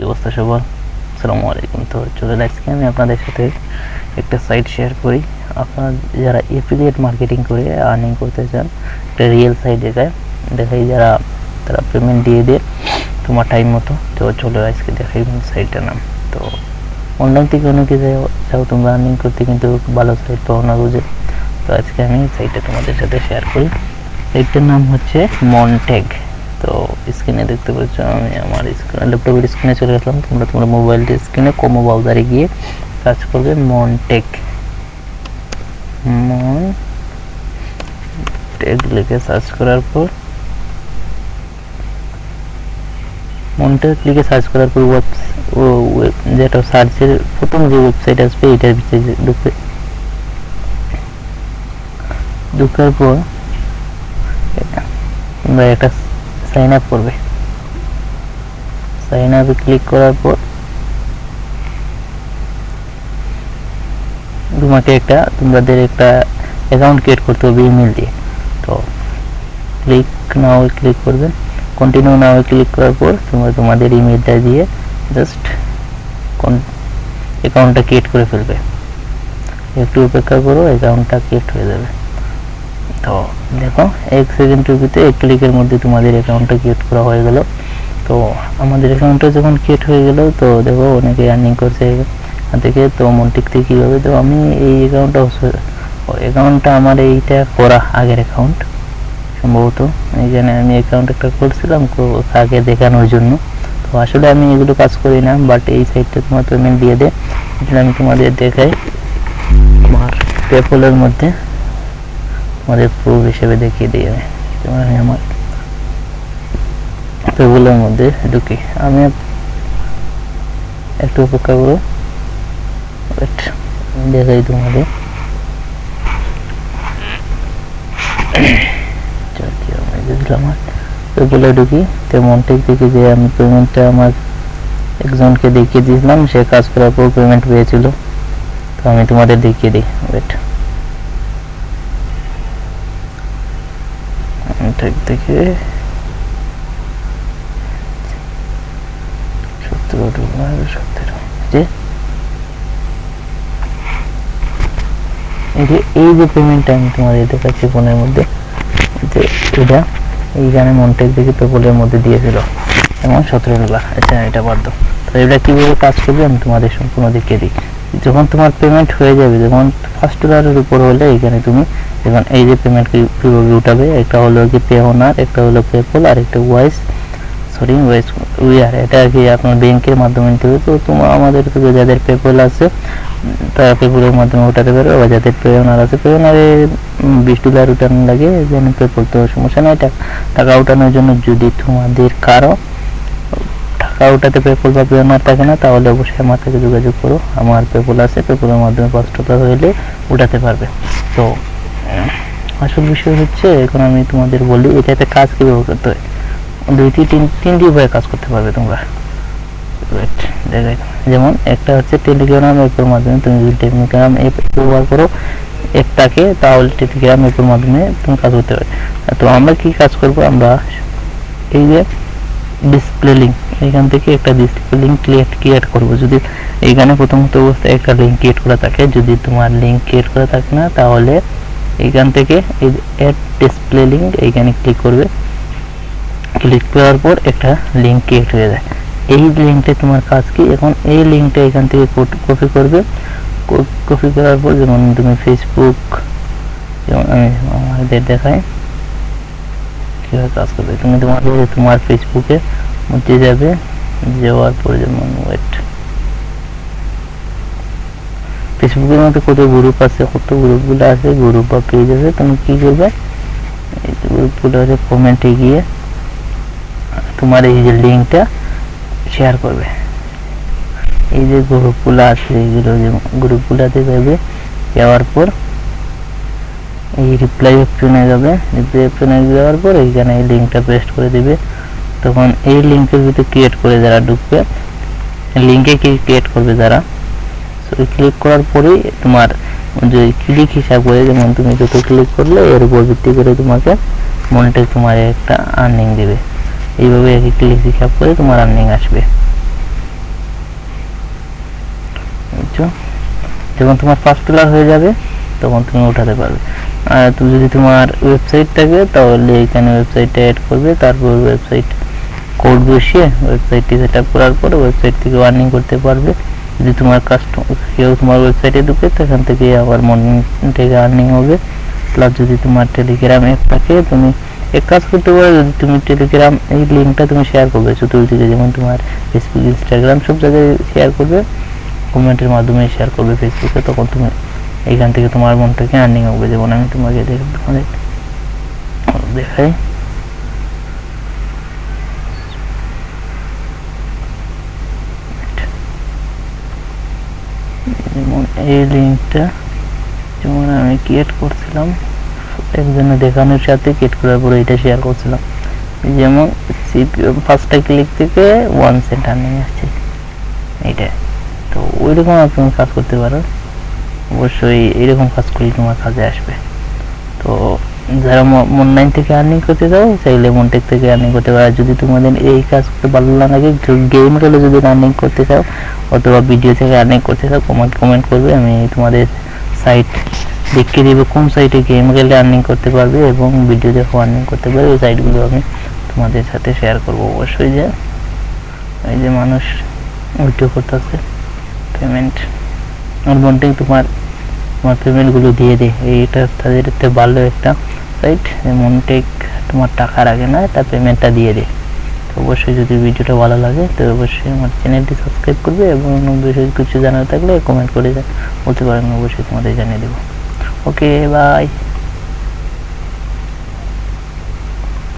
অবস্থা সবার? আসসালামু আলাইকুম। তো চলে আজকে আমি আপনাদের সাথে একটা সাইট শেয়ার করি। আপনারা যারা এফিলিয়েট মার্কেটিং করে আর্নিং করতে চান, একটা রিয়েল সাইট দেখাই যারা তারা পেমেন্ট দিয়ে তোমার টাইম মতো। তো চলো আজকে দেখাই সাইটটার নাম। তো অনলাইন থেকে অনেকে যাও তোমরা আর্নিং করতে, কিন্তু ভালো সাইট পাও না বুঝে। তো আজকে আমি সাইটটা তোমাদের সাথে শেয়ার করি। সাইটটার নাম হচ্ছে মনটেক। তো স্ক্রিনে দেখতে পাচ্ছ, আমি আমার ল্যাপটপের স্ক্রিনে চলে আসলাম। তোমরা তোমার মোবাইলের স্ক্রিনে কমো ব্রাউজারে গিয়ে সার্চ করবে মনটেক লিখে সার্চ করার পর মনটেক লিখে সার্চ করার পর যেটা সার্চের প্রথম যে ওয়েবসাইট আসবে এটার ভিতরে ঢুকার পর তোমরা একটা সাইন আপ করবে। সাইন আপে ক্লিক করার পর তোমাদের একটা অ্যাকাউন্ট ক্রিয়েট করতে হবে ইমেল দিয়ে। তো ক্লিক করবে, কন্টিনিউ নাও ক্লিক করার পর তোমরা তোমাদের ইমেলটা দিয়ে জাস্ট অ্যাকাউন্টটা ক্রিয়েট করে ফেলবে। একটু অপেক্ষা করো, অ্যাকাউন্টটা ক্রিয়েট হয়ে যাবে। তো দেখো 1 সেকেন্ডের ভিতরে 1 ক্লিকের মধ্যে তোমাদের অ্যাকাউন্টটা ক্রিয়েট করা হয়ে গেল। তো আমাদের অ্যাকাউন্টটা যখন ক্রিয়েট হয়ে গেল, তো দেখো অনেকে আর্নিং করছে এখান থেকে। তো মনটেক থেকে কীভাবে, তো আমি এই অ্যাকাউন্টটা আমার এইটা করা আগের অ্যাকাউন্ট সম্ভবত। এখানে আমি অ্যাকাউন্ট একটা করছিলাম আগে দেখানোর জন্য। তো আসলে আমি এগুলো কাজ করি না, বাট এই সাইটটা তোমার পেমেন্ট দিয়ে দেয়। এটা আমি তোমাদের দেখাই আমার পেপলের মধ্যে, আমাদের প্রুফ হিসেবে দেখিয়ে দিই। আমি আমার পেপলের মধ্যে ঢুকি। আমি একটু অপেক্ষা করো, দেখাই তোমাদের। আমার পেপলে ঢুকি, তো মনটেক থেকে যে আমি পেমেন্টটা আমার একজনকে দেখিয়ে দিয়েছিলাম, সে কাজ করার পর পেমেন্ট পেয়েছিল। তো আমি তোমাদের দেখিয়ে দিই। মনটেক থেকে 17 এই যে পেমেন্টটা আমি তোমাদের দেখাচ্ছি ফোনের মধ্যে, এটা এইখানে মনটেক থেকে পেপলের মধ্যে দিয়েছিল এবং 17 ডলার। আচ্ছা, এটা বাদ দাও। তো এটা কীভাবে কাজ করবে আমি তোমাদের সম্পূর্ণ দেখিয়ে দিই। যখন তোমার পেমেন্ট হয়ে যাবে, যখন $1 উপর হলে এখানে তুমি এখন এই যে পেমেন্ট কীভাবে উঠাবে, একটা হলো কি পে ওনার, একটা হলো পেপল, আর একটা উইয়ার। এটা আর কি আপনার ব্যাংকের মাধ্যমে নিতে হবে। তো আমাদের থেকে যাদের পেপল আছে তারা পেপলের মাধ্যমে উঠাতে পারবে, আবার যাদের পে ওনার আছে পে ওনারে $20 উঠানো লাগে, যেন পেপল তো সমস্যা নেই। টাকা উঠানোর জন্য যদি তোমাদের কারো টাকা উঠাতে পেপল বা পে ওনার থাকে না, তাহলে অবশ্যই আমার থেকে যোগাযোগ করো। আমার পেপল আছে, পেপলের মাধ্যমে $5 হইলে উঠাতে পারবে। তো আসল বিষয় হচ্ছে, এখন আমি তোমাদের বলি এটাতে কাজ কীভাবে করতে হয়। তিনটি উপায়ে কাজ করতে পারবে তোমরা। দেখাই, যেমন একটা হচ্ছে টেলিগ্রাম অ্যাপের মাধ্যমে। তুমি যদি টেলিগ্রাম অ্যাপ ব্যবহার করো অ্যাপটাকে, তাহলে টেলিগ্রাম অ্যাপের মাধ্যমে তুমি কাজ করতে পারবে। তো আমরা কি কাজ করব, আমরা এই যে ডিসপ্লে লিঙ্ক, এখান থেকে একটা ডিসপ্লে লিঙ্ক ক্রিয়েট করব। যদি এইখানে প্রথমত অবস্থায় একটা লিঙ্ক ক্রিয়েট করা থাকে, যদি তোমার লিঙ্ক ক্রিয়েট করা থাকে না, তাহলে এইখান থেকে অ্যাড ডিসপ্লে লিঙ্ক এইখানে ক্লিক করবে। ক্লিক করার পর একটা লিঙ্ক ক্রিয়েট হয়ে যায়। এই লিঙ্কটা তোমার কাজ কি, এখন এই লিঙ্কটা এখান থেকে কপি করবে। কপি করার পর যেমন তুমি ফেসবুক, যেমন আমি আমাদের দেখাই কীভাবে কাজ করবে। তুমি তোমার ফেসবুকে মধ্যে যাবে, যাওয়ার পর যেমন ফেসবুকের মধ্যে কত গ্রুপ আছে, কত গ্রুপগুলো আছে, গ্রুপ বা পেজ আছে। তুমি কী করবে, এই গ্রুপগুলো আছে কমেন্টে গিয়ে তোমার এই যে লিঙ্কটা শেয়ার করবে। এই যে গ্রুপগুলো আছে, এইগুলো যে গ্রুপগুলোতে যাবে, যাওয়ার পর এই রিপ্লাই অপশনে যাবে। রিপ্লাই অপশনে যাওয়ার পর এইখানে এই লিঙ্কটা পেস্ট করে দিবে। তখন এই লিঙ্কের ভিতরে ক্রিয়েট করে যারা ঢুকবে, লিঙ্কে ক্রিয়েট করবে যারা, ক্লিক করার পরেই তোমার যে ক্লিক হিসাব করে, যেমন তুমি যত ক্লিক করলে এর উপর ভিত্তি করে তোমাকে মনিটর তোমার একটা আর্নিং দেবে। এইভাবে ক্লিক হিসাব করে তোমার আর্নিং আসবে। বুঝছো? যখন তোমার 1st পিলার হয়ে যাবে তখন তুমি উঠাতে পারবে। আর তুমি যদি তোমার ওয়েবসাইট থাকে তাহলে এখানে ওয়েবসাইটটা অ্যাড করবে, তারপর ওয়েবসাইট কোড বসিয়ে ওয়েবসাইটটি সেট আপ করার পর ওয়েবসাইট থেকে আর্নিং করতে পারবে। যদি তোমার কেউ তোমার ওয়েবসাইটে ঢুকে সেখান থেকে আবার মর্নিং থেকে আর্নিং হবে। প্লাস যদি তোমার টেলিগ্রাম অ্যাপ থাকে তুমি এক কাজ করতে পারো, যদি তুমি টেলিগ্রাম এই লিঙ্কটা তুমি শেয়ার করবে চতুর্দিকে, যেমন তোমার ফেসবুক, ইনস্টাগ্রাম সব জায়গায় শেয়ার করবে, কমেন্টের মাধ্যমে শেয়ার করবে ফেসবুকে, তখন তুমি এইখান থেকে তোমার মন থেকে আর্নিং হবে। যেমন আমি তোমাকে দেখাই, যেমন এই লিঙ্কটা যেমন আমি ক্রিয়েট করছিলাম একজনে দেখানোর সাথে, ক্রিয়েট করার পরে এটা শেয়ার করছিলাম, যেমন ফার্স্টটা ক্লিক থেকে 1 সেন্ট আর্নিং আসছে এইটা। তো ওইরকম তুমি কাজ করতে পারো, অবশ্যই এইরকম কাজ করলে তোমার কাজে আসবে। তো যারা মনলাইন থেকে আর্নিং করতে চাও চাইলে মনটেক থেকে আর্নিং করতে পারো। যদি তোমাদের এই কাজ করতে ভালো লাগে, গেম খেলে যদি আর্নিং করতে চাও অথবা ভিডিও থেকে আর্নিং করতে চাও, কমেন্ট করবে, আমি তোমাদের সাইট দেখিয়ে দেবো কোন সাইটে গেম খেলে আর্নিং করতে পারবে এবং ভিডিও দেখে আর্নিং করতে পারবে। ওই সাইটগুলো আমি তোমাদের সাথে শেয়ার করবো অবশ্যই। যে এই যে মানুষ ভিডিও করতেছে পেমেন্ট, আর মনটেক তোমার পেমেন্টগুলো দিয়ে দেয়, এইটা তাদের ভালো একটা সাইট। মনটেক তোমার টাকা রাখে না, তার পেমেন্টটা দিয়ে দেয়। তো অবশ্যই যদি ভিডিওটা ভালো লাগে তো অবশ্যই আমার চ্যানেলটি সাবস্ক্রাইব করবে এবং বিষয়ে কিছু জানার থাকলে কমেন্ট করে বলতে পারেন, অবশ্যই তোমাদের জানিয়ে দেবো। ওকে, বাই।